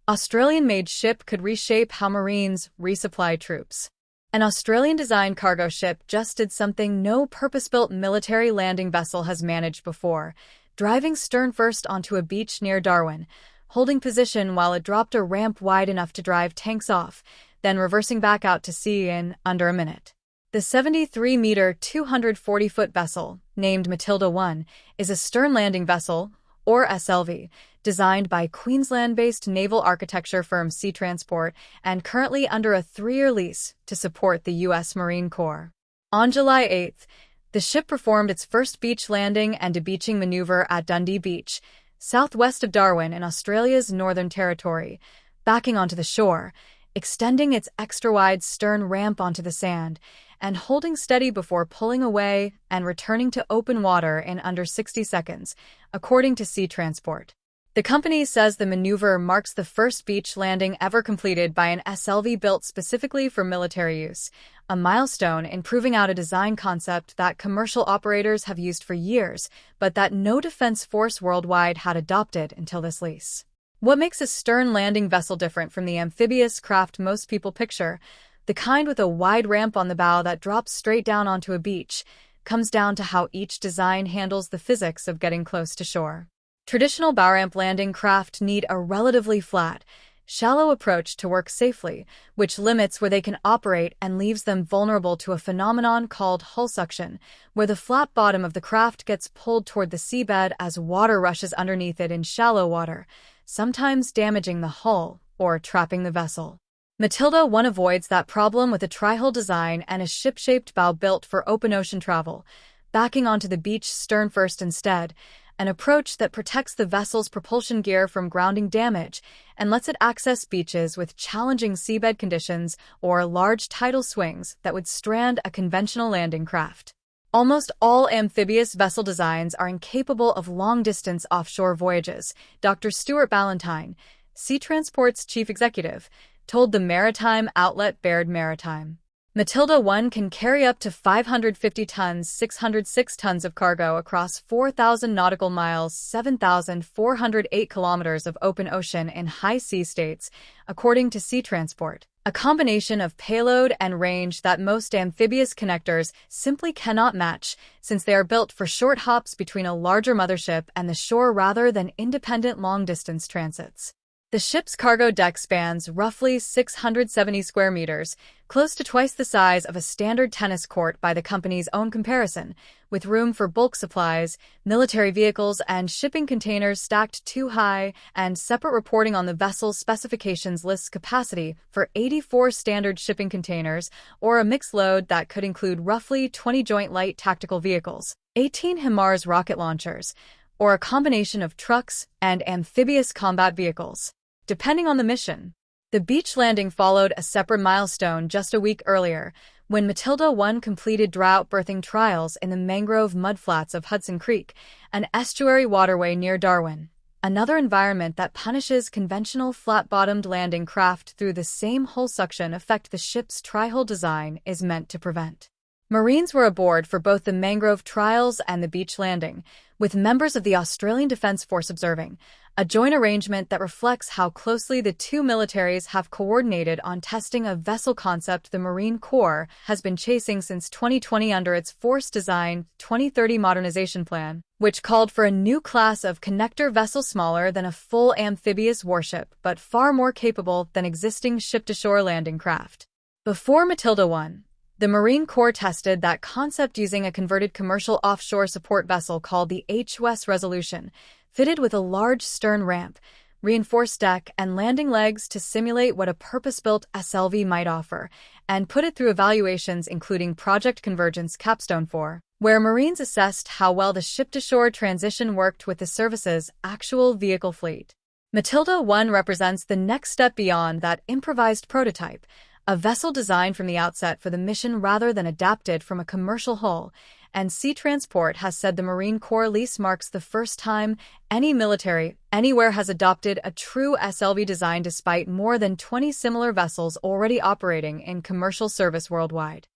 Australian-made ship could reshape how Marines resupply troops. An Australian-designed cargo ship just did something no purpose-built military landing vessel has managed before, driving stern-first onto a beach near Darwin, holding position while it dropped a ramp wide enough to drive tanks off, then reversing back out to sea in under a minute. The 73-meter, 240-foot vessel, named Matilda 1, is a stern-landing vessel, or SLV, designed by Queensland-based naval architecture firm Sea Transport and currently under a 3-year lease to support the U.S. Marine Corps. On July 8th, the ship performed its first beach landing and debeaching maneuver at Dundee Beach, southwest of Darwin in Australia's Northern Territory, backing onto the shore, extending its extra-wide stern ramp onto the sand, and holding steady before pulling away and returning to open water in under 60 seconds, according to Sea Transport. The company says the maneuver marks the first beach landing ever completed by an SLV built specifically for military use, a milestone in proving out a design concept that commercial operators have used for years, but that no defense force worldwide had adopted until this lease. What makes a stern landing vessel different from the amphibious craft most people picture, the kind with a wide ramp on the bow that drops straight down onto a beach, comes down to how each design handles the physics of getting close to shore. Traditional bow ramp landing craft need a relatively flat, shallow approach to work safely, which limits where they can operate and leaves them vulnerable to a phenomenon called hull suction, where the flat bottom of the craft gets pulled toward the seabed as water rushes underneath it in shallow water, sometimes damaging the hull or trapping the vessel. Matilda 1 avoids that problem with a tri-hull design and a ship-shaped bow built for open ocean travel, backing onto the beach stern first instead, an approach that protects the vessel's propulsion gear from grounding damage and lets it access beaches with challenging seabed conditions or large tidal swings that would strand a conventional landing craft. Almost all amphibious vessel designs are incapable of long-distance offshore voyages, Dr. Stuart Ballantyne, Sea Transport's chief executive, told the maritime outlet Baird Maritime. Matilda 1 can carry up to 550 tons, 606 tons of cargo across 4,000 nautical miles, 7,408 kilometers of open ocean in high sea states, according to Sea Transport, a combination of payload and range that most amphibious connectors simply cannot match, since they are built for short hops between a larger mothership and the shore rather than independent long-distance transits. The ship's cargo deck spans roughly 670 square meters, close to twice the size of a standard tennis court by the company's own comparison, with room for bulk supplies, military vehicles, and shipping containers stacked too high, and separate reporting on the vessel's specifications lists capacity for 84 standard shipping containers, or a mixed load that could include roughly 20 joint light tactical vehicles, 18 HIMARS rocket launchers, or a combination of trucks and amphibious combat vehicles, depending on the mission. The beach landing followed a separate milestone just a week earlier, when Matilda 1 completed drought berthing trials in the mangrove mudflats of Hudson Creek, an estuary waterway near Darwin, another environment that punishes conventional flat-bottomed landing craft through the same hull suction effect the ship's tri-hull design is meant to prevent. Marines were aboard for both the mangrove trials and the beach landing, with members of the Australian Defence Force observing, a joint arrangement that reflects how closely the two militaries have coordinated on testing a vessel concept the Marine Corps has been chasing since 2020 under its Force Design 2030 Modernization Plan, which called for a new class of connector vessel smaller than a full amphibious warship but far more capable than existing ship-to-shore landing craft. Before Matilda 1, the Marine Corps tested that concept using a converted commercial offshore support vessel called the HMS Resolution, fitted with a large stern ramp, reinforced deck, and landing legs to simulate what a purpose-built SLV might offer, and put it through evaluations including Project Convergence Capstone 4, where Marines assessed how well the ship-to-shore transition worked with the service's actual vehicle fleet. Matilda 1 represents the next step beyond that improvised prototype, a vessel designed from the outset for the mission rather than adapted from a commercial hull, and Sea Transport has said the Marine Corps lease marks the first time any military anywhere has adopted a true SLV design despite more than 20 similar vessels already operating in commercial service worldwide.